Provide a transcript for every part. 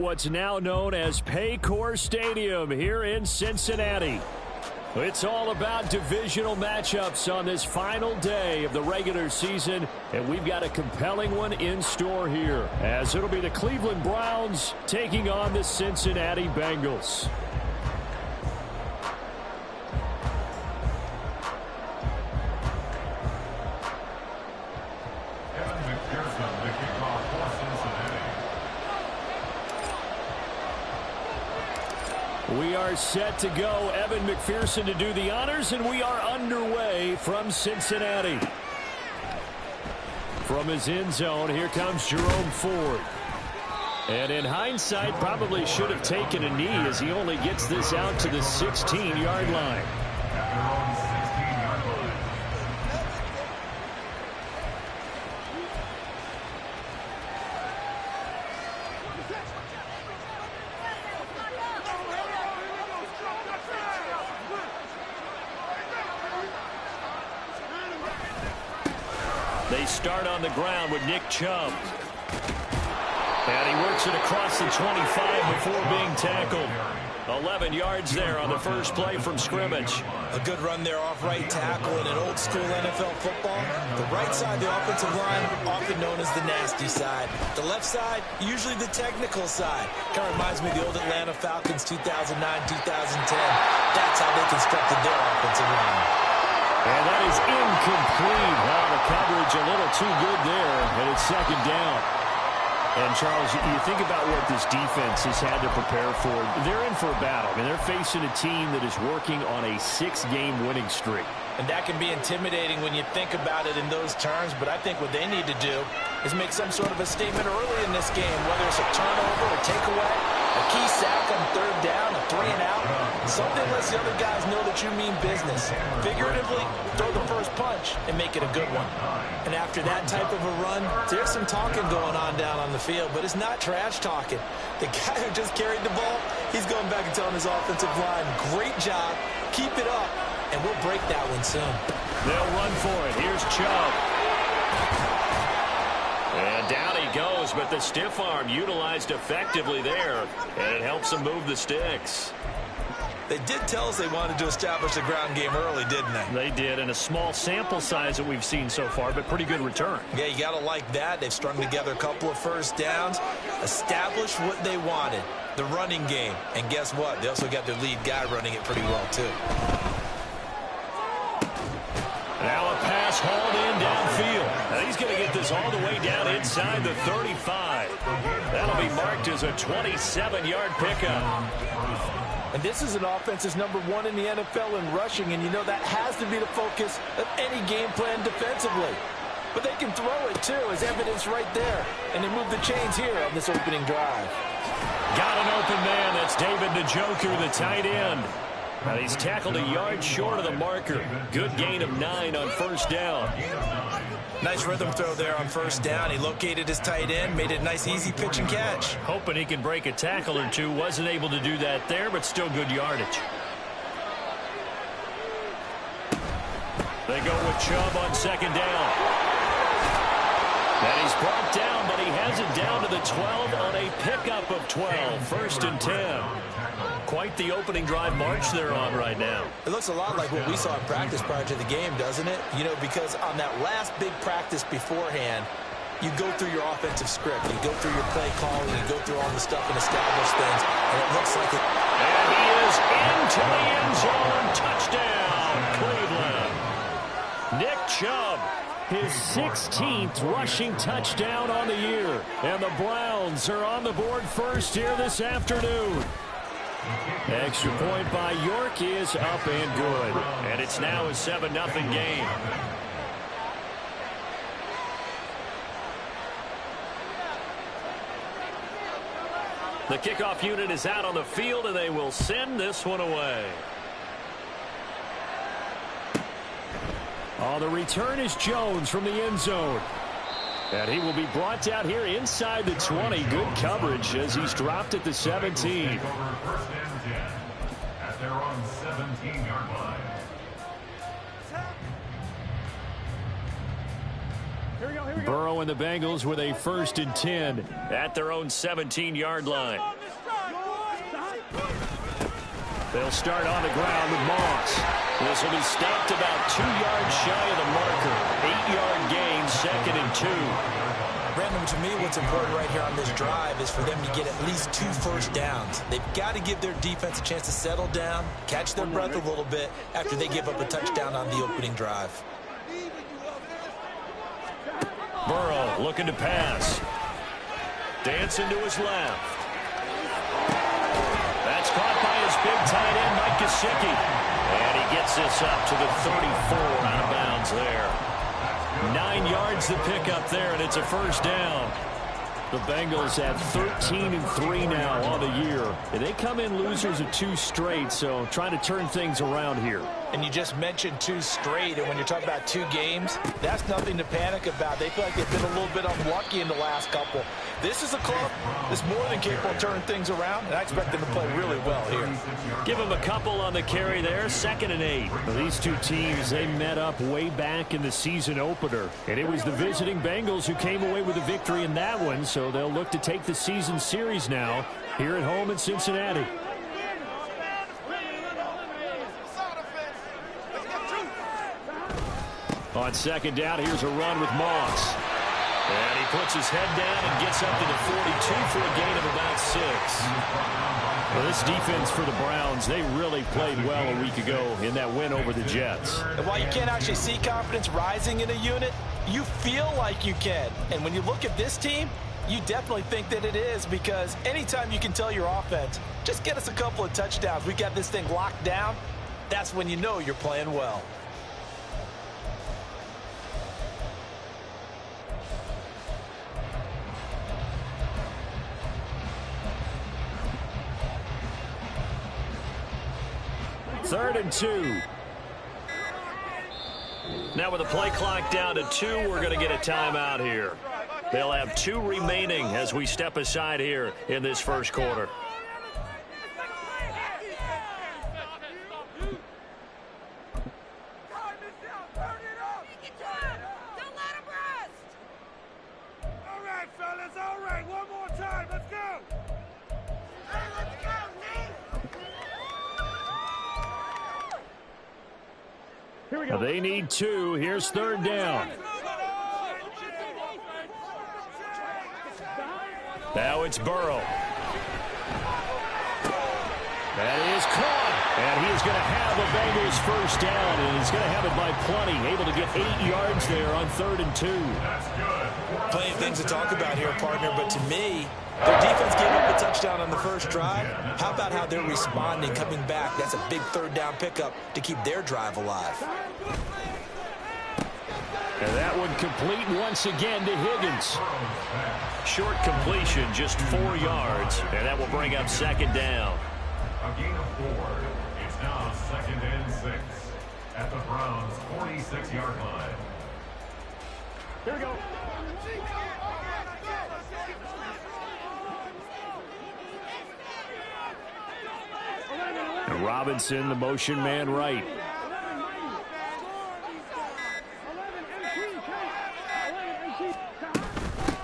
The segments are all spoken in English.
What's now known as Paycor Stadium here in Cincinnati. It's all about divisional matchups on this final day of the regular season, and we've got a compelling one in store here, as it'll be the Cleveland Browns taking on the Cincinnati Bengals. We are set to go. Evan McPherson to do the honors, and we are underway from Cincinnati. From his end zone, here comes Jerome Ford. And in hindsight, probably should have taken a knee as he only gets this out to the 16-yard line. They start on the ground with Nick Chubb. And he works it across the 25 before being tackled. 11 yards there on the first play from scrimmage. A good run there off right tackle in an old school NFL football. The right side, the offensive line, often known as the nasty side. The left side, usually the technical side. Kind of reminds me of the old Atlanta Falcons 2009-2010. That's how they constructed their offensive line. And that is incomplete. Wow, the coverage a little too good there, and it's second down. And, Charles, you think about what this defense has had to prepare for. They're in for a battle. I mean, they're facing a team that is working on a 6-game winning streak. And that can be intimidating when you think about it in those terms, but I think what they need to do is make some sort of a statement early in this game, whether it's a turnover, a takeaway, a key sack on third down, a 3-and-out. Something lets the other guys know that you mean business. Figuratively, throw the first punch and make it a good one. And after that type of a run, there's some talking going on down on the field, but it's not trash talking. The guy who just carried the ball, he's going back and telling his offensive line, great job, keep it up, and we'll break that one soon. They'll run for it. Here's Chubb. And down he goes, but the stiff arm utilized effectively there, and it helps him move the sticks. They did tell us they wanted to establish the ground game early, didn't they? They did, and a small sample size that we've seen so far, but pretty good return. Yeah, you got to like that. They've strung together a couple of first downs, established what they wanted, the running game. And guess what? They also got their lead guy running it pretty well, too. Now a pass hauled in downfield. Now he's going to get this all the way down inside the 35. That'll be marked as a 27-yard pickup. And this is an offense that's #1 in the NFL in rushing, and you know that has to be the focus of any game plan defensively. But they can throw it, too, as evidence right there. And they move the chains here on this opening drive. Got an open man. That's David Njoku, the tight end. Now he's tackled a yard short of the marker. Good gain of 9 on first down. Nice rhythm throw there on first down. He located his tight end, made it a nice, easy pitch and catch. Hoping he can break a tackle or two. Wasn't able to do that there, but still good yardage. They go with Chubb on second down. And he's brought down, but he has it down to the 12 on a pickup of 12. First and 10. Quite the opening drive march they're on right now. It looks a lot like what we saw in practice prior to the game, doesn't it? You know, because on that last big practice beforehand, you go through your offensive script. You go through your play calling. You go through all the stuff and establish things. And it looks like it. And he is into the end zone. Touchdown, Cleveland. Nick Chubb, his 16th rushing touchdown on the year. And the Browns are on the board first here this afternoon. Extra point by York is up and good. And it's now a 7-0 game. The kickoff unit is out on the field, and they will send this one away. Oh, the return is Jones from the end zone. And he will be brought down here inside the 20. Good coverage as he's dropped at the 17. At their own 17-yard line. Here we go. Burrow and the Bengals with a 1st and 10 at their own 17-yard line. They'll start on the ground with Moss. This will be stopped about 2 yards shy of the marker. 8-yard gain, 2nd and 2. Brandon, to me, what's important right here on this drive is for them to get at least 2 first downs. They've got to give their defense a chance to settle down, catch their breath a little bit after they give up a touchdown on the opening drive. Burrow looking to pass. Dancing to his left. That's caught by his big tight end, Mike Gesicki. And he gets this up to the 34 out of bounds there. 9 yards to pick up there, and it's a 1st down. The Bengals have 13-3 now on the year. And they come in losers of 2 straight, so trying to turn things around here. And you just mentioned 2 straight, and when you're talking about 2 games, that's nothing to panic about. They feel like they've been a little bit unlucky in the last couple. This is a club that's more than capable of turning things around, and I expect them to play really well here. Give them a couple on the carry there, 2nd and 8. Well, these 2 teams, they met up way back in the season opener, and it was the visiting Bengals who came away with a victory in that one, so they'll look to take the season series now here at home in Cincinnati. On 2nd down, here's a run with Moss. And he puts his head down and gets up to the 42 for a gain of about 6. Well, this defense for the Browns, they really played well a week ago in that win over the Jets. And while you can't actually see confidence rising in a unit, you feel like you can. And when you look at this team, you definitely think that it is, because anytime you can tell your offense, just get us a couple of touchdowns, we got this thing locked down, that's when you know you're playing well. Third and 2. Now with the play clock down to 2, we're going to get a timeout here. They'll have 2 remaining as we step aside here in this 1st quarter. All right, fellas, all right. One more time. Let's go. Hey, let's go, Here we go. They need 2. Here's 3rd down. Now it's Burrow. That is caught. And he is going to have a Bengals 1st down. And he's going to have it by plenty. Able to get 8 yards there on 3rd and 2. Plenty of things to talk about here, partner. But to me, their defense gave up a touchdown on the 1st drive. How about how they're responding, coming back? That's a big 3rd down pickup to keep their drive alive. And that one complete once again to Higgins. Short completion, just 4 yards. And that will bring up 2nd down. A gain of 4. It's now 2nd and 6 at the Browns' 46-yard line. Here we go. And Robinson, the motion man right.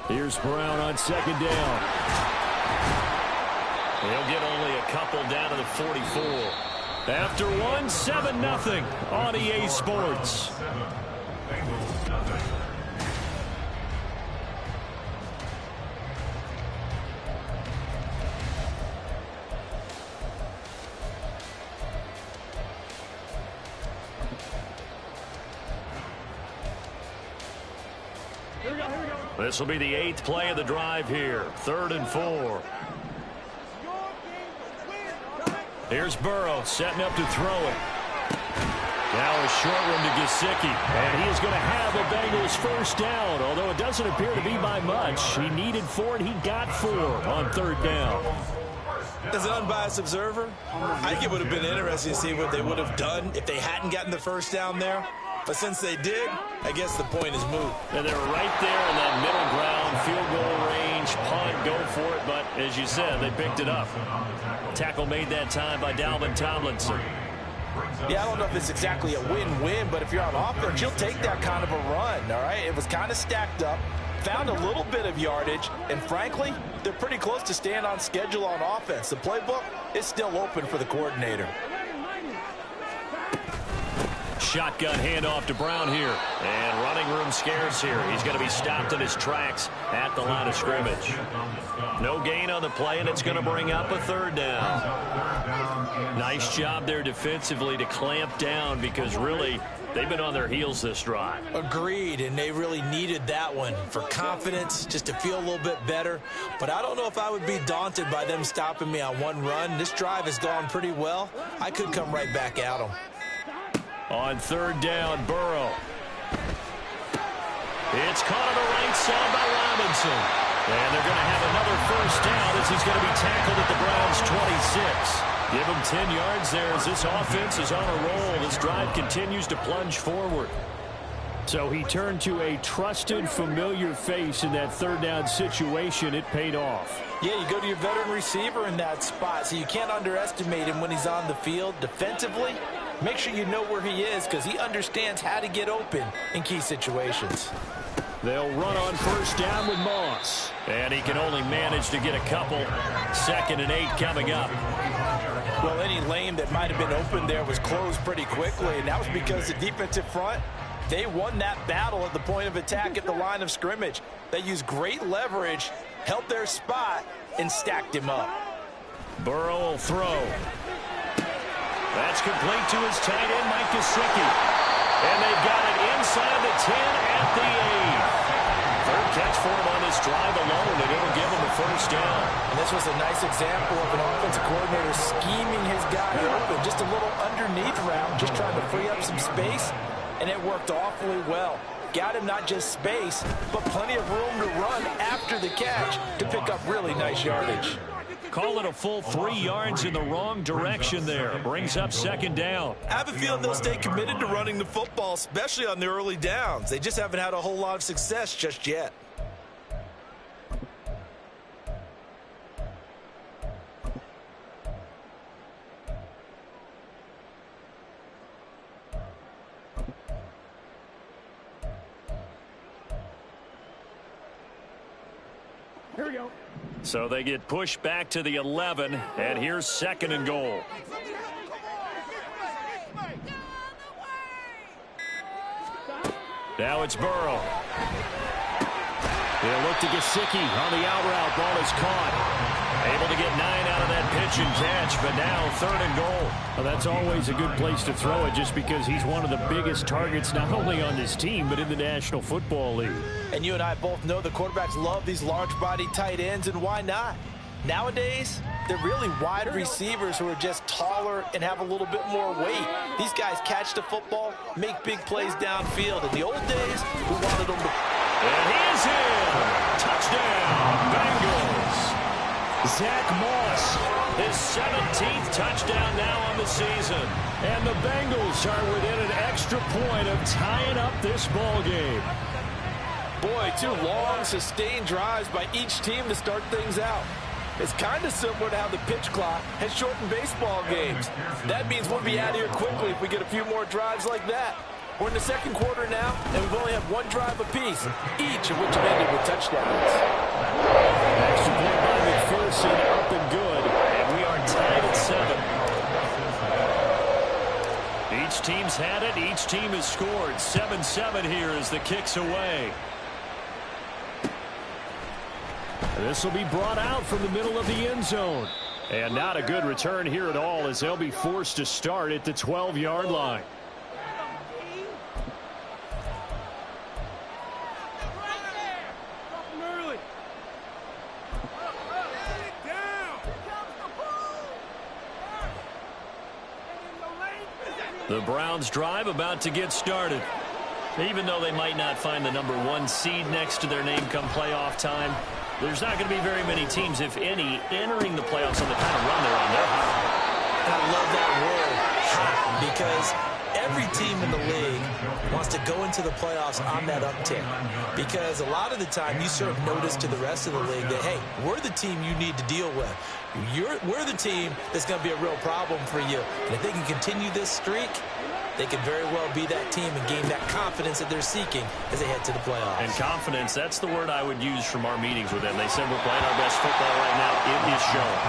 Here's Brown on 2nd down. He'll get only a couple down to the 44. After 1, 7-0 on EA Sports. This will be the 8th play of the drive here. 3rd and 4. Here's Burrow setting up to throw it. Now a short one to Gesicki. And he is going to have a Bengals 1st down, although it doesn't appear to be by much. He needed 4 and he got 4 on 3rd down. As an unbiased observer, I think it would have been interesting to see what they would have done if they hadn't gotten the 1st down there. But since they did, I guess the point is moot. And they're right there in that middle ground, field goal range, punt, go for it. But as you said, they picked it up. Tackle made that time by Dalvin Tomlinson. Yeah, I don't know if it's exactly a win-win, but if you're on offense, you'll take that kind of a run, all right? It was kind of stacked up, found a little bit of yardage, and frankly, they're pretty close to staying on schedule on offense. The playbook is still open for the coordinator. Shotgun handoff to Brown here. And running room scarce here. He's going to be stopped in his tracks at the line of scrimmage. No gain on the play, and it's going to bring up a third down. Nice job there defensively to clamp down because really they've been on their heels this drive. Agreed, and they really needed that one for confidence, just to feel a little bit better. But I don't know if I would be daunted by them stopping me on one run. This drive has gone pretty well. I could come right back at them. On third down, Burrow. It's caught on the right side by Robinson. And they're going to have another first down as he's going to be tackled at the Browns' 26. Give him 10 yards there as this offense is on a roll. This drive continues to plunge forward. So he turned to a trusted, familiar face in that third down situation. It paid off. Yeah, you go to your veteran receiver in that spot, so you can't underestimate him when he's on the field. Defensively, make sure you know where he is because he understands how to get open in key situations. They'll run on first down with Moss. And he can only manage to get a couple. 2nd and 8 coming up. Well, any lane that might have been open there was closed pretty quickly, and that was because the defensive front, they won that battle at the point of attack at the line of scrimmage. They used great leverage, held their spot, and stacked him up. Burrow will throw. That's complete to his tight end, Mike Gesicki. And they've got it inside the 10 at the 8. Third catch for him on this drive alone, and it'll give him a first down. And this was a nice example of an offensive coordinator scheming his guy open. Just a little underneath route, just trying to free up some space, and it worked awfully well. Got him not just space, but plenty of room to run after the catch to pick up really nice yardage. Call it a full 3 yards in the wrong direction there. Brings up 2nd down. I have a feeling they'll stay committed to running the football, especially on the early downs. They just haven't had a whole lot of success just yet. Here we go. So they get pushed back to the 11, and here's 2nd and goal. Now it's Burrow. They'll look to Gesicki on the out route. Ball is caught. Able to get 9 out of that pitch and catch, but now 3rd and goal. Well, that's always a good place to throw it just because he's one of the biggest targets not only on this team but in the National Football League. And you and I both know the quarterbacks love these large-body tight ends, and why not? Nowadays, they're really wide receivers who are just taller and have a little bit more weight. These guys catch the football, make big plays downfield. In the old days, we wanted them to... And he is in! Touchdown, Bengals! Zach Moss, his 17th touchdown now on the season. And the Bengals are within an extra point of tying up this ball game. Boy, 2 long, sustained drives by each team to start things out. It's kind of similar to how the pitch clock has shortened baseball games. That means we'll be out of here quickly if we get a few more drives like that. We're in the 2nd quarter now, and we've only had 1 drive apiece, each of which have ended with touchdowns. Extra point by McPherson, up and good, and we are tied at 7. Each team's had it. Each team has scored. 7-7 here as the kick's away. This will be brought out from the middle of the end zone. And not a good return here at all as they'll be forced to start at the 12-yard line. The Browns drive about to get started. Even though they might not find the number 1 seed next to their name come playoff time, there's not going to be very many teams, if any, entering the playoffs on the kind of run they're on. They're hot. And I love that word, hot, because every team in the league wants to go into the playoffs on that uptick, because a lot of the time you serve notice to the rest of the league that, hey, we're the team you need to deal with. We're the team that's going to be a real problem for you. And if they can continue this streak, they could very well be that team and gain that confidence that they're seeking as they head to the playoffs. And confidence, that's the word I would use from our meetings with them. They said we're playing our best football right now. It is showing.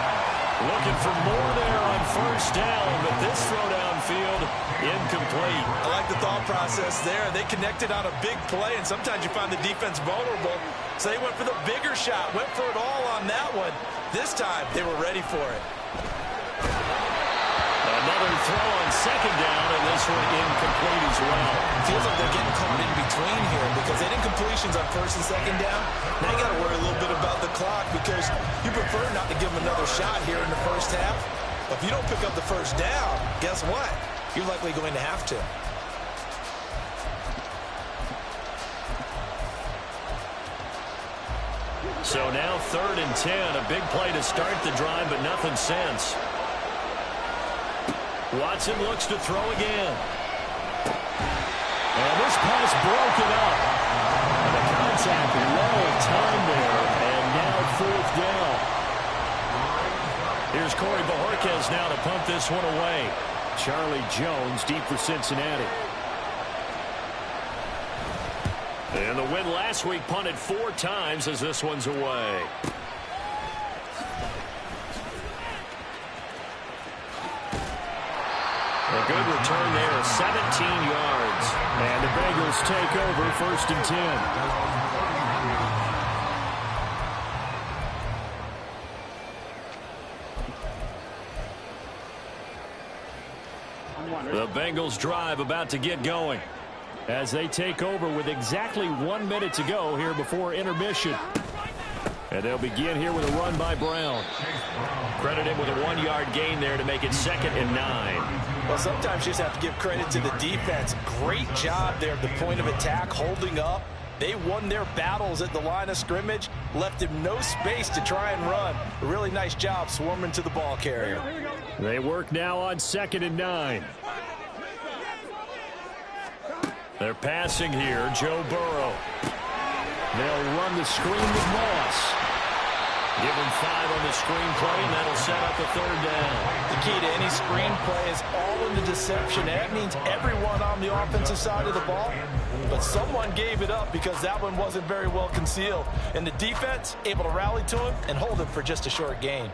Looking for more there on first down, but this throw downfield, incomplete. I like the thought process there. They connected on a big play, and sometimes you find the defense vulnerable. So they went for the bigger shot, went for it all on that one. This time, they were ready for it. Another throw on second down, and this one incomplete as well. Feels like they're getting caught in between here because they didn't completions on first and second down. Now you got to worry a little bit about the clock because you prefer not to give them another shot here in the first half. But if you don't pick up the first down, guess what? You're likely going to have to. So now 3rd and 10, a big play to start the drive, but nothing since. Watson looks to throw again. And this pass broken up. And the contact well timed there. And now 4th down. Here's Corey Bojorquez now to punt this one away. Charlie Jones deep for Cincinnati. And the win last week punted 4 times as this one's away. A good return there, 17 yards. And the Bengals take over 1st and 10. The Bengals drive about to get going as they take over with exactly 1 minute to go here before intermission. And they'll begin here with a run by Brown. Credit him with a 1-yard gain there to make it 2nd and 9. Well, sometimes you just have to give credit to the defense. Great job there at the point of attack, holding up. They won their battles at the line of scrimmage, left him no space to try and run. A really nice job swarming to the ball carrier. They work now on 2nd and 9. They're passing here, Joe Burrow. They'll run the screen with Moss. Give him 5 on the screen play, and that'll set up a 3rd down. The key to any screen play is all in the deception. That means everyone on the offensive side of the ball, but someone gave it up because that one wasn't very well concealed. And the defense able to rally to him and hold him for just a short gain.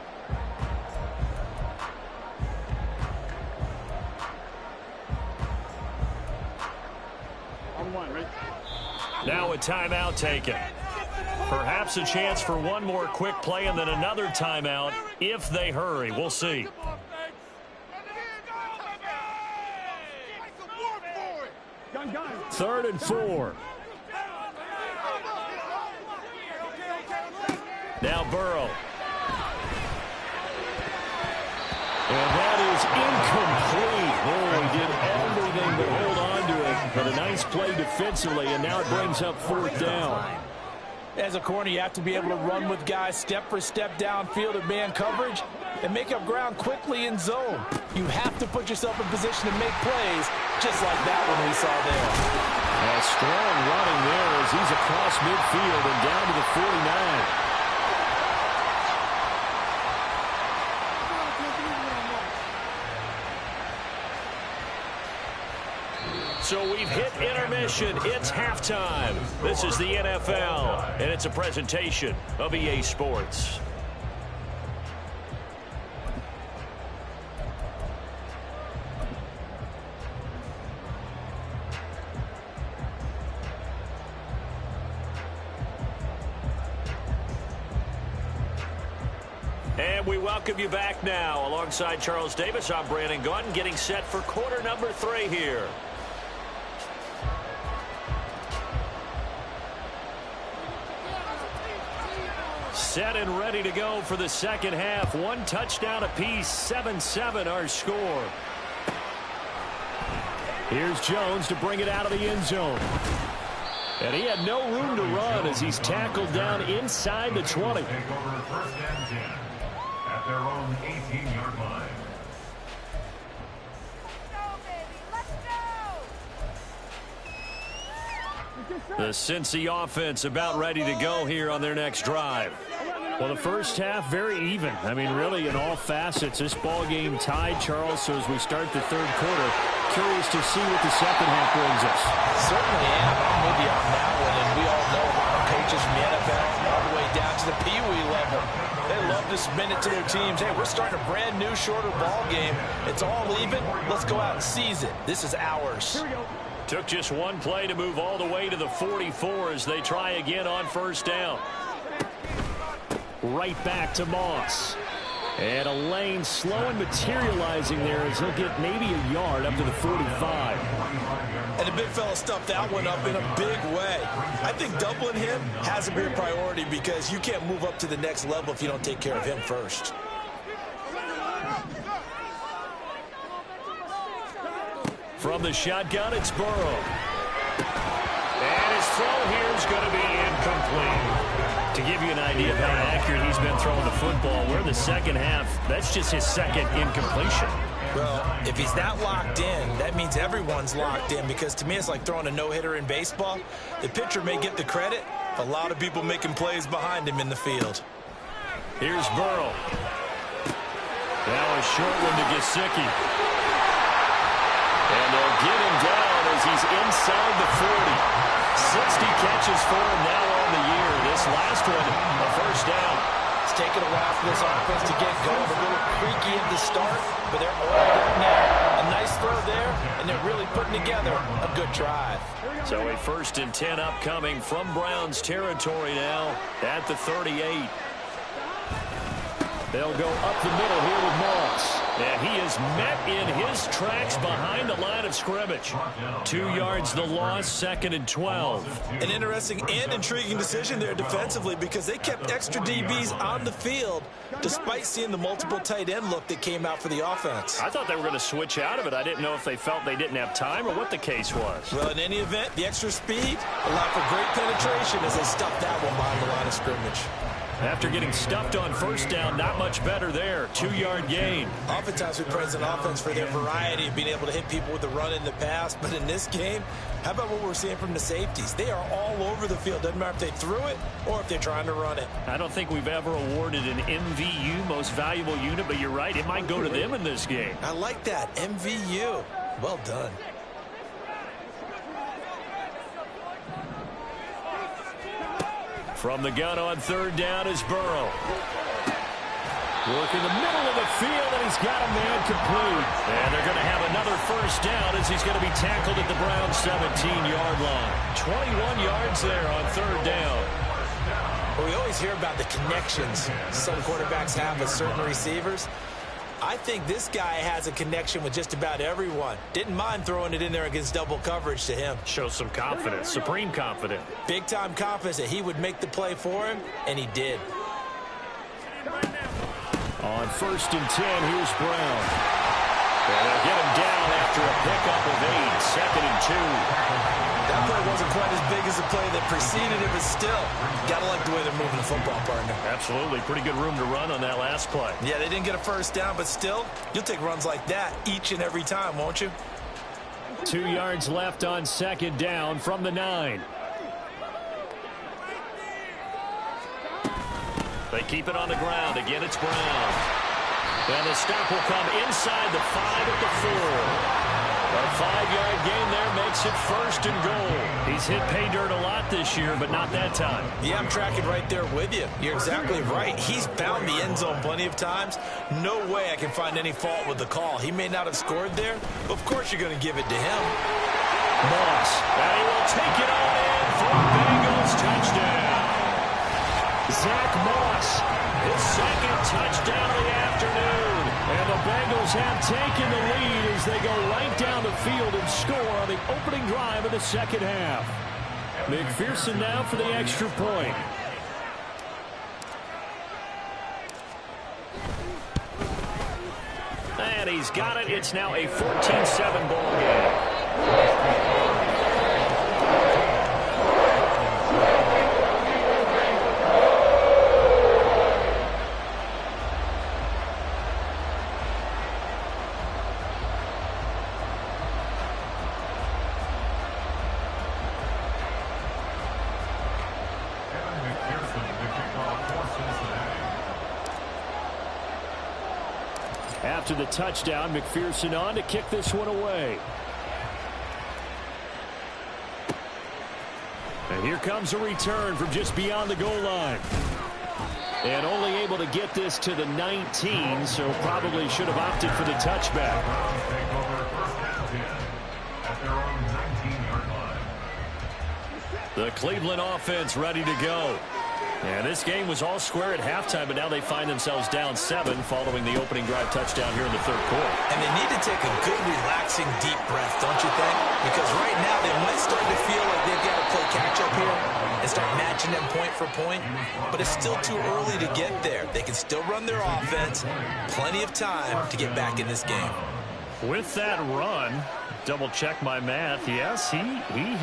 Now a timeout taken. Perhaps a chance for one more quick play and then another timeout if they hurry. We'll see. 3rd and 4. Now Burrow. And that is incomplete. Oh, he did everything but hold on to it. But a nice play defensively, and now it brings up 4th down. As a corner, you have to be able to run with guys step for step downfield in man coverage and make up ground quickly in zone. You have to put yourself in position to make plays, just like that one we saw there. A strong running there as he's across midfield and down to the 49. So we've hit intermission. It's halftime. This is the NFL, and it's a presentation of EA Sports. And we welcome you back now. Alongside Charles Davis, I'm Brandon Gunn, getting set for quarter number 3 here. Set and ready to go for the second half. 1 touchdown apiece, 7-7 our score. Here's Jones to bring it out of the end zone. And he had no room to run as he's tackled down inside the 20. Take over 1st and 10 at their own 18-yard line. Let's go, baby. Let's go. The Cincy offense about ready to go here on their next drive. Well, the first half, very even. I mean, really, in all facets, this ball game tied, Charles. So as we start the third quarter, curious to see what the second half brings us. Certainly am. I'm with you on that one. And we all know a lot of coaches from the NFL all the way down to the Pee Wee level. They love to spin it to their teams. Hey, we're starting a brand new, shorter ball game. It's all even. Let's go out and seize it. This is ours. Here we go. Took just one play to move all the way to the 44 as they try again on first down. Right back to Moss. And a lane slow and materializing there as he'll get maybe a yard up to the 45. And the big fella stuffed that one up in a big way. I think doubling him has to be a priority because you can't move up to the next level if you don't take care of him first. From the shotgun, it's Burrow. And his throw here is going to be incomplete. To give you an idea of how accurate he's been throwing the football, we're in the second half. That's just his second incompletion. Well, if he's not locked in, that means everyone's locked in because to me it's like throwing a no-hitter in baseball. The pitcher may get the credit, a lot of people making plays behind him in the field. Here's Burrow. Now a short one to Gesicki. And they'll get him down as he's inside the 40. 60 catches for him now on the year. This last one, a first down. It's taken a while for this offense to get going. A little creaky at the start, but they're all good now. A nice throw there, and they're really putting together a good drive. So a 1st and 10 upcoming from Browns territory now at the 38. They'll go up the middle here with Moss. And he is met in his tracks behind the line of scrimmage. 2 yards the loss, 2nd and 12. An interesting and intriguing decision there defensively because they kept extra DBs on the field despite seeing the multiple tight end look that came out for the offense. I thought they were going to switch out of it. I didn't know if they felt they didn't have time or what the case was. Well, in any event, the extra speed allowed for great penetration as they stuffed that one behind the line of scrimmage. After getting stuffed on first down, not much better there. 2-yard gain. Oftentimes we praise an offense for their variety of being able to hit people with the run in the pass. But in this game, how about what we're seeing from the safeties? They are all over the field. Doesn't matter if they threw it or if they're trying to run it. I don't think we've ever awarded an MVU, most valuable unit, but you're right. It might go to them in this game. I like that. MVU. Well done. From the gun on third down is Burrow. Working the middle of the field, and he's got a man complete. And they're going to have another first down as he's going to be tackled at the Browns' 17-yard line. 21 yards there on third down. Well, we always hear about the connections some quarterbacks have with certain receivers. I think this guy has a connection with just about everyone. Didn't mind throwing it in there against double coverage to him. Shows some confidence, supreme confidence. Big-time confidence that he would make the play for him, and he did. On 1st and 10, here's Brown. And they'll get him down after a pickup of 8, 2nd and 2. That play wasn't quite as big as the play that preceded it, but still, gotta like the way they're moving the football, partner. Absolutely. Pretty good room to run on that last play. Yeah, they didn't get a first down, but still, you'll take runs like that each and every time, won't you? 2 yards left on 2nd down from the 9. They keep it on the ground. Again, it's Brown. And the stop will come inside the 5 at the 4. A 5-yard gain there makes it 1st and goal. He's hit pay dirt a lot this year, but not that time. Yeah, I'm tracking right there with you. You're exactly right. He's found the end zone plenty of times. No way I can find any fault with the call. He may not have scored there, but of course you're going to give it to him. Moss, and he will take it on in for a Bengals touchdown. Zach Moss, his 2nd touchdown of the afternoon. And the Bengals have taken the lead as they go right down the field and score on the opening drive of the second half. McPherson now for the extra point. And he's got it. It's now a 14-7 ball game. After the touchdown, McPherson on to kick this one away. And here comes a return from just beyond the goal line. And only able to get this to the 19, so probably should have opted for the touchback. The Cleveland offense ready to go. And this game was all square at halftime, but now they find themselves down 7 following the opening drive touchdown here in the third quarter. And they need to take a good, relaxing, deep breath, don't you think? Because right now they might start to feel like they've got to play catch-up here and start matching them point for point. But it's still too early to get there. They can still run their offense. Plenty of time to get back in this game. With that run, double check my math. Yes, he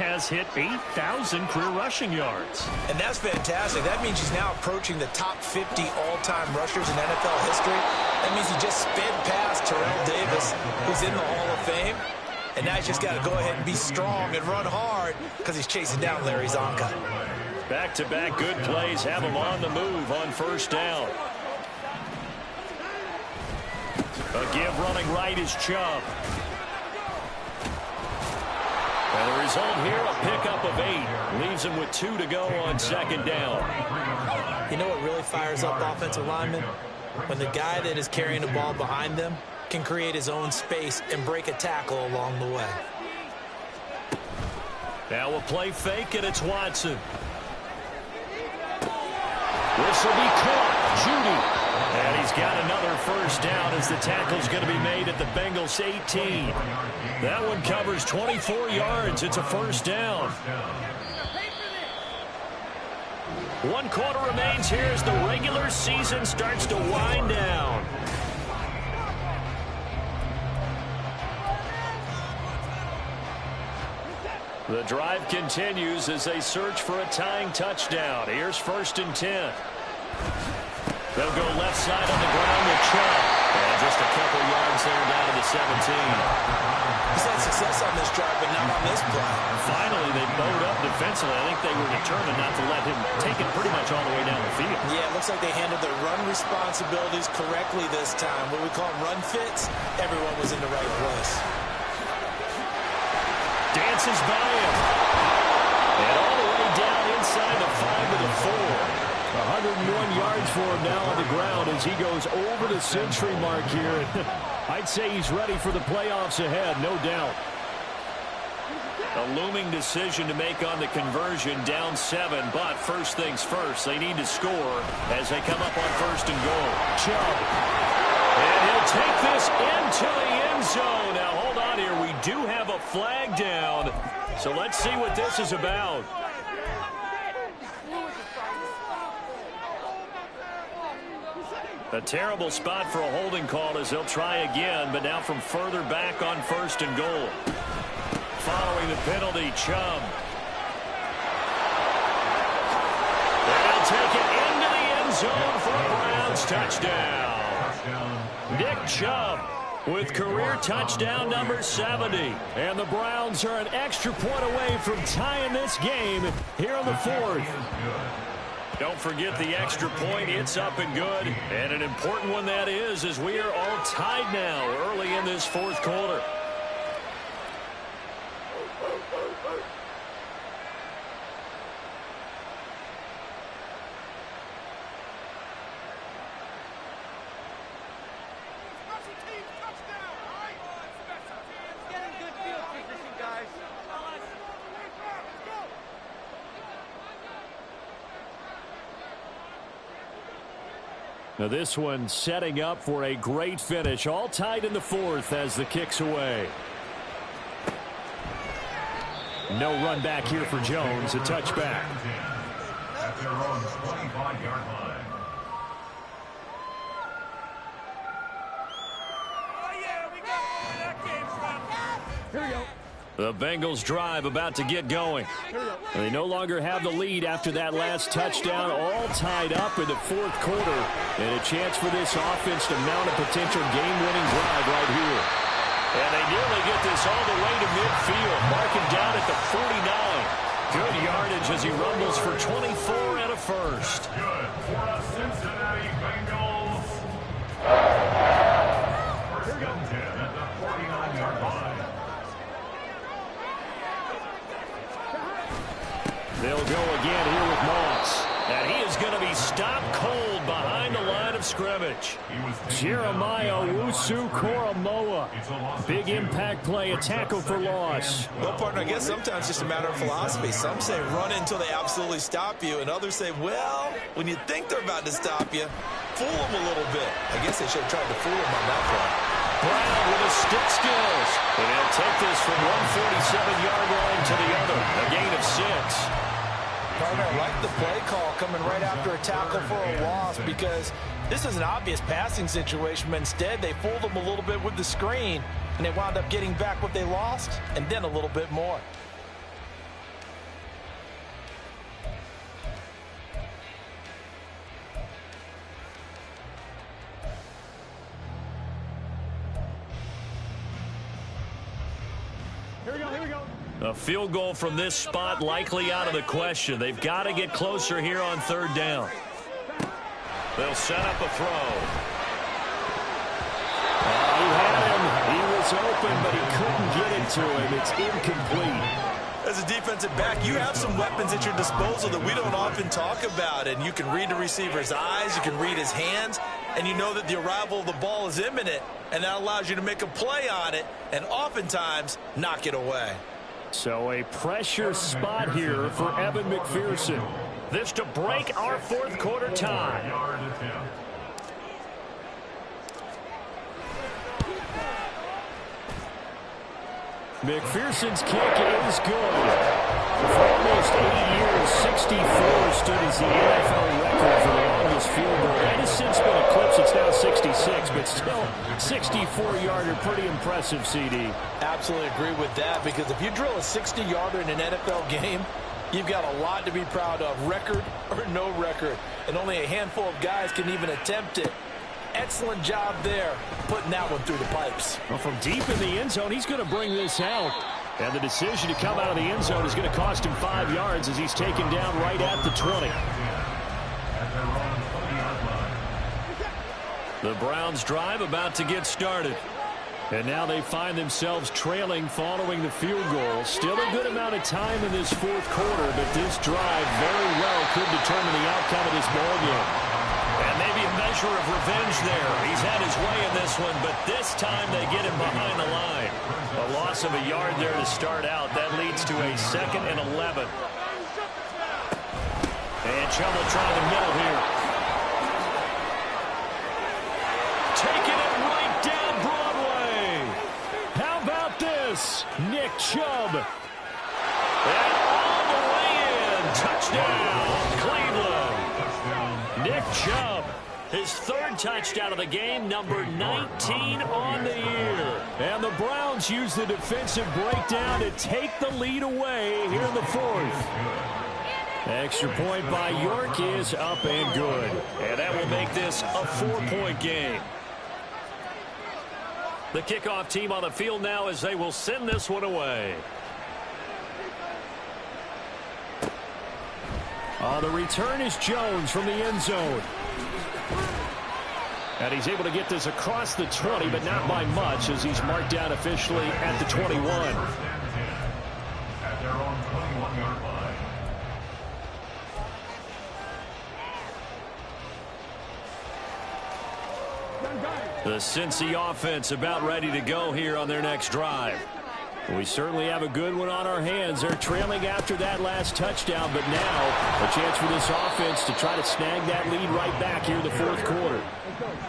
has hit 8,000 career rushing yards. And that's fantastic. That means he's now approaching the top 50 all-time rushers in NFL history. That means he just sped past Terrell Davis, who's in the Hall of Fame. And now he's just got to go ahead and be strong and run hard because he's chasing down Larry Zonka. Back-to-back good plays have him on the move on first down. A give running right is Chubb. And the result here, a pickup of 8. Leaves him with 2 to go on second down. You know what really fires up offensive linemen? When the guy that is carrying the ball behind them can create his own space and break a tackle along the way. Now a play fake, and it's Watson. This will be caught. Judy. And he's got another first down as the tackle's going to be made at the Bengals 18. That one covers 24 yards. It's a first down. 1 quarter remains here as the regular season starts to wind down. The drive continues as they search for a tying touchdown. Here's 1st and 10. They'll go left side on the ground with Chubb. And just a couple yards there down to the 17. He's had success on this drive, but not on this play. Finally, they bowed up defensively. I think they were determined not to let him take it pretty much all the way down the field. Yeah, it looks like they handled their run responsibilities correctly this time. What we call them run fits, everyone was in the right place. Dances by him. And all the way down inside the 5 to the 4. 101 yards for him now on the ground as he goes over the century mark here. I'd say he's ready for the playoffs ahead, no doubt. A looming decision to make on the conversion, down 7, but first things first, they need to score as they come up on 1st and goal. Chubb. And he'll take this into the end zone. Now, hold on here. We do have a flag down, so let's see what this is about. A terrible spot for a holding call as they'll try again, but now from further back on 1st and goal. Following the penalty, Chubb. They'll take it into the end zone for a Browns touchdown. Nick Chubb with career touchdown number 70. And the Browns are an extra point away from tying this game here in the 4th. Don't forget the extra point. It's up and good. And an important one that is, as we are all tied now early in this 4th quarter. Now this one setting up for a great finish. All tied in the 4th as the kick's away. No run back here for Jones. A touchback. At their own 25-yard line. Oh, yeah, we got where that came from. Here we go. The Bengals drive about to get going. They no longer have the lead after that last touchdown, all tied up in the 4th quarter. And a chance for this offense to mount a potential game-winning drive right here. And they nearly get this all the way to midfield. Mark him down at the 49. Good yardage as he rumbles for 24 and a first. Good for the Cincinnati Bengals. scrimmage. Jeremiah Owusu-Koramoah. Big impact play, a tackle for loss. Well, partner, I guess sometimes it's just a matter of philosophy. Some say run until they absolutely stop you, and others say, well, when you think they're about to stop you, fool them a little bit. I guess they should have tried to fool them on that play. Brown with his stick skills. And he'll take this from 147-yard line to the other. A gain of 6. Partner, I like the play call coming right after a tackle for a loss because this is an obvious passing situation, but instead they fooled them a little bit with the screen, and they wound up getting back what they lost and then a little bit more. A field goal from this spot likely out of the question. They've got to get closer here on 3rd down. They'll set up a throw. He had him. He was open, but he couldn't get it to him. It's incomplete. As a defensive back, you have some weapons at your disposal that we don't often talk about. And you can read the receiver's eyes, you can read his hands, and you know that the arrival of the ball is imminent. And that allows you to make a play on it and oftentimes knock it away. So a pressure spot here for Evan McPherson. This to break our 4th quarter tie. McPherson's kick is good. For almost 80 years, 64 stood as the NFL record for the longest field goal. It has since been eclipsed. It's now 66, but still 64-yarder. Pretty impressive, CD. Absolutely agree with that, because if you drill a 60-yarder in an NFL game, you've got a lot to be proud of, record or no record. And only a handful of guys can even attempt it. Excellent job there, putting that one through the pipes. Well, from deep in the end zone, he's going to bring this out. And the decision to come out of the end zone is going to cost him 5 yards as he's taken down right at the 20. The Browns' drive about to get started. And now they find themselves trailing following the field goal. Still a good amount of time in this 4th quarter, but this drive very well could determine the outcome of this ballgame. And maybe a measure of revenge there. He's had his way in this one, but this time they get him behind the line. A loss of a yard there to start out. That leads to a 2nd and 11. And Chubb will try the middle here. Taking it right down Broadway. How about this? Nick Chubb. And all the way in. Touchdown, Cleveland. Nick Chubb, his 3rd touchdown of the game, number 19 on the year. And the Browns use the defensive breakdown to take the lead away here in the 4th. Extra point by York is up and good. And that will make this a 4-point game. The kickoff team on the field now as they will send this one away. The return is Jones from the end zone. And he's able to get this across the 20, but not by much as he's marked down officially at the 21. At their own 21-yard line. The Cincy offense about ready to go here on their next drive. We certainly have a good one on our hands. They're trailing after that last touchdown, but now a chance for this offense to try to snag that lead right back here in the 4th quarter.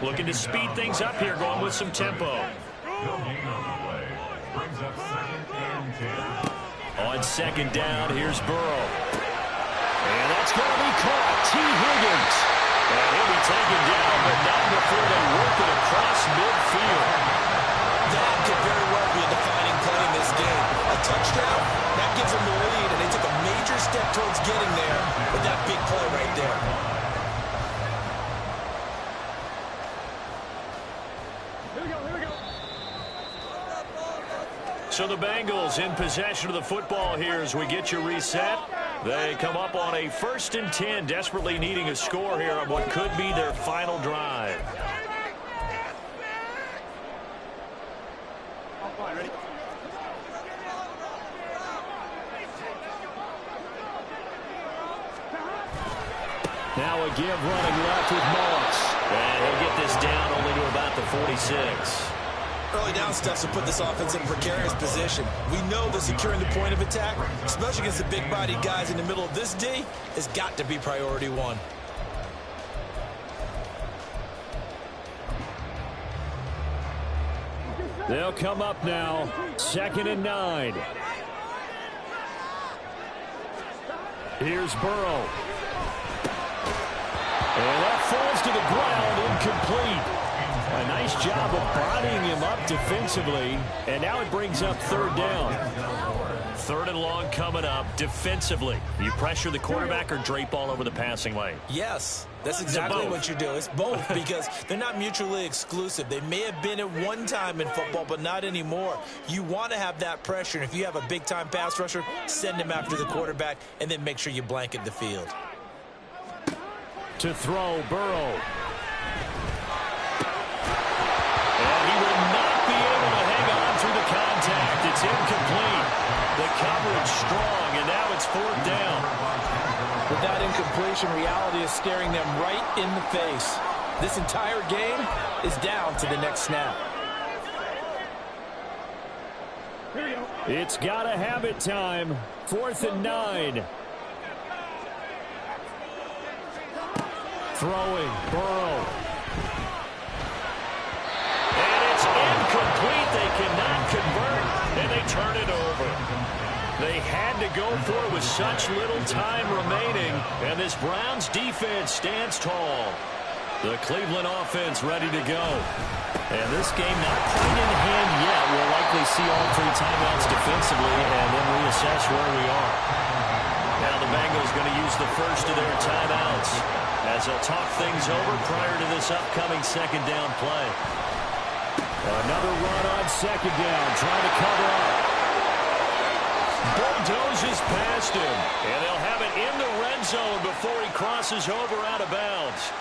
Looking to speed things up here, going with some tempo. No gain on the play. Brings up 2nd and 10. On 2nd down, here's Burrow. And that's going to be caught. T. Higgins. And he'll be taken down, but not before they work it across midfield. That could very well be a defining play in this game. A touchdown, that gives them the lead, and they took a major step towards getting there with that big play right there. So the Bengals in possession of the football here as we get you reset. They come up on a 1st and 10, desperately needing a score here on what could be their final drive. Now a give running left with Moss. And he'll get this down only to about the 46. Early down steps will put this offense in a precarious position. We know that securing the point of attack, especially against the big-bodied guys in the middle of this D, has got to be priority one. They'll come up now, 2nd and 9. Here's Burrow. And that falls to the ground, incomplete. A nice job of bodying him up defensively, and now it brings up 3rd down. 3rd and long coming up defensively. You pressure the quarterback or drape all over the passing lane? Yes, that's exactly what you do. It's both because they're not mutually exclusive. They may have been at one time in football, but not anymore. You want to have that pressure, and if you have a big-time pass rusher, send him after the quarterback, and then make sure you blanket the field. To throw, Burrow. And he will not be able to hang on through the contact. It's incomplete. The coverage strong, and now it's 4th down. With that incompletion, reality is staring them right in the face. This entire game is down to the next snap. It's got to have it time. 4th and 9. Throwing, Burrow. Incomplete. They cannot convert, and they turn it over. They had to go for it with such little time remaining, and this Browns defense stands tall. The Cleveland offense ready to go. And this game not quite in hand yet. We'll likely see all 3 timeouts defensively and then reassess where we are. Now the Bengals going to use the first of their timeouts as they'll talk things over prior to this upcoming 2nd down play. Another run on 2nd down, trying to cover up. Bulldozes past him, and they'll have it in the red zone before he crosses over out of bounds.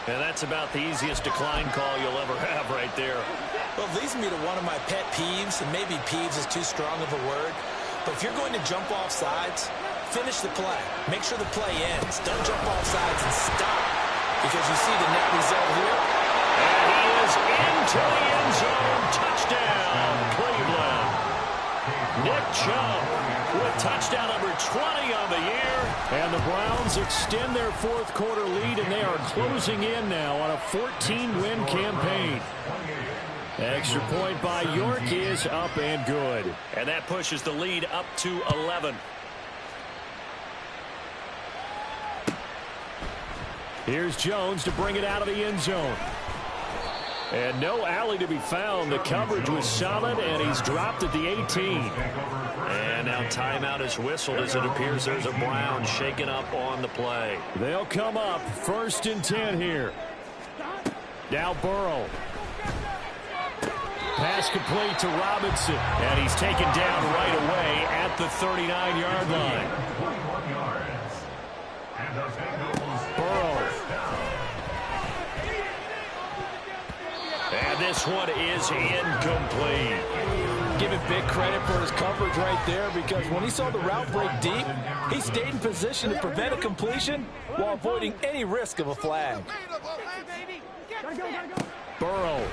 And that's about the easiest decline call you'll ever have right there. Well, it leads me to one of my pet peeves, and maybe peeves is too strong of a word, but if you're going to jump off sides, finish the play. Make sure the play ends. Don't jump off sides and stop, because you see the net result here. And he is into the end zone. Touchdown, Cleveland. Nick Chubb with touchdown number 20 on the year. And the Browns extend their 4th quarter lead, and they are closing in now on a 14-win campaign. Extra point by York is up and good. And that pushes the lead up to 11. Here's Jones to bring it out of the end zone. And no alley to be found. The coverage was solid, and he's dropped at the 18. And now timeout is whistled as it appears there's a Brown shaken up on the play. They'll come up 1st and 10 here. Now Burrow. Pass complete to Robinson, and he's taken down right away at the 39-yard line. Burrow. And this one is incomplete. Give him big credit for his coverage right there, because when he saw the route break deep, he stayed in position to prevent a completion while avoiding any risk of a flag. Burrow.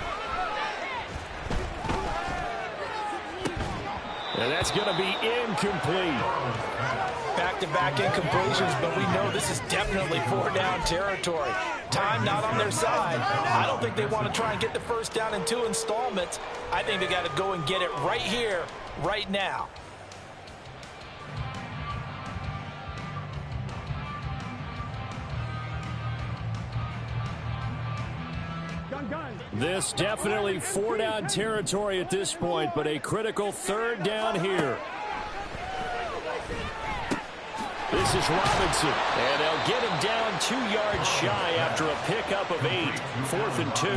And that's going to be incomplete. Back-to-back incompletions, but we know this is definitely 4-down territory. Time not on their side. I don't think they want to try and get the first down in 2 installments. I think they got to go and get it right here, right now. This definitely 4-down territory at this point, but a critical 3rd down here. This is Robinson, and they'll get him down 2 yards shy after a pickup of 8. 4th and 2.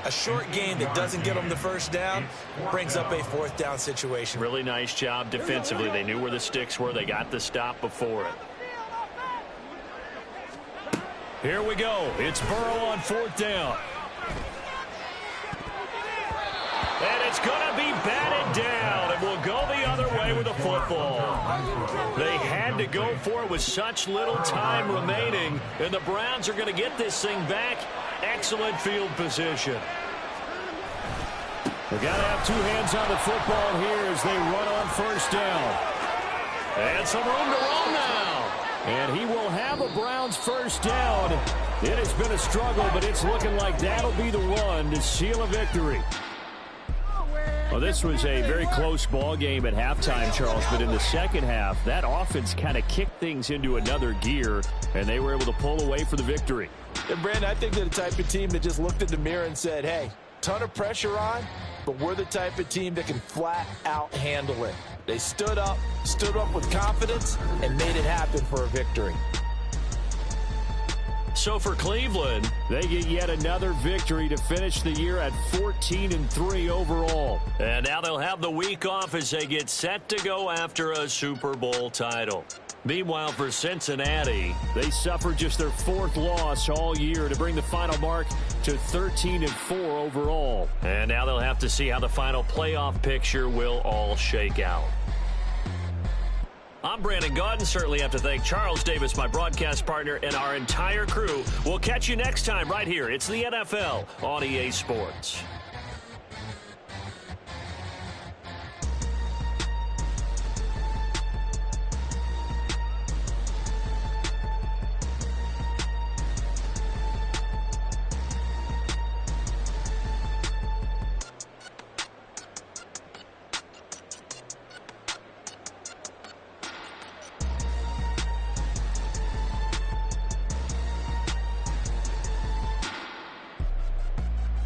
A short gain that doesn't get them the first down brings up a 4th down situation. Really nice job defensively. They knew where the sticks were. They got the stop before it. Here we go. It's Burrow on 4th down. And it's going to be batted down, and we'll go the other way with the football. They had to go for it with such little time remaining, and the Browns are going to get this thing back. Excellent field position. They've got to have two hands on the football here as they run on first down. And some room to roam now. And he will have a Browns first down. It has been a struggle, but it's looking like that'll be the one to seal a victory. Well, this was a very close ball game at halftime, Charles, but in the second half, that offense kind of kicked things into another gear, and they were able to pull away for the victory. And, Brandon, I think they're the type of team that just looked in the mirror and said, hey, ton of pressure on, but we're the type of team that can flat out handle it. They stood up with confidence, and made it happen for a victory. So for Cleveland, they get yet another victory to finish the year at 14-3 overall. And now they'll have the week off as they get set to go after a Super Bowl title. Meanwhile, for Cincinnati, they suffered just their fourth loss all year to bring the final mark to 13-4 overall. And now they'll have to see how the final playoff picture will all shake out. I'm Brandon Gaudin. Certainly have to thank Charles Davis, my broadcast partner, and our entire crew. We'll catch you next time right here. It's the NFL on EA Sports.